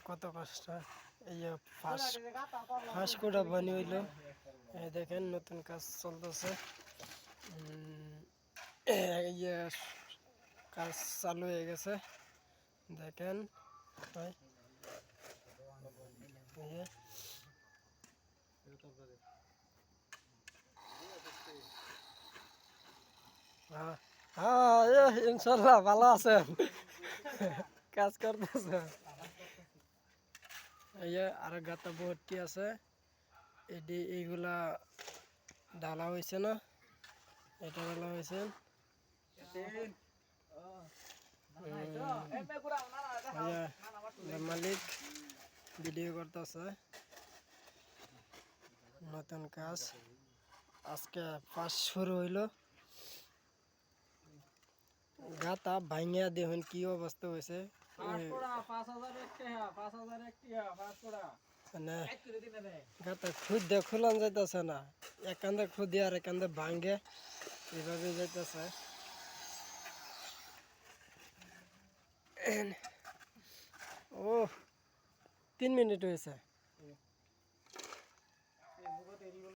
কত কষ্ট এই ফার্স্ট কোটা বানি হইলো এই দেখেন নতুন কাজ চলতেছে কাজ চালু হয়ে গেছে দেখেন হ্যাঁ ইনশাল্লাহ ভালো আছেন কাজ করতেছে এই যে আরো গাতা ভর্তি আছে এইগুলা ডালা হয়েছে না এটা ডালা হয়েছে মালিক ভিডিও করতেছে নতুন কাজ আজকে ফার্স্ট শুরু হইল গাতা ভাঙিয়া দেখুন কি অবস্থা হয়েছে গাতা খুদ দিয়ে খুলান যাইতেছে না একান্দে খুদি আর একান্দে ভাঙ্গে এইভাবে যাইতেছে ও 3 মিনিট হয়েছে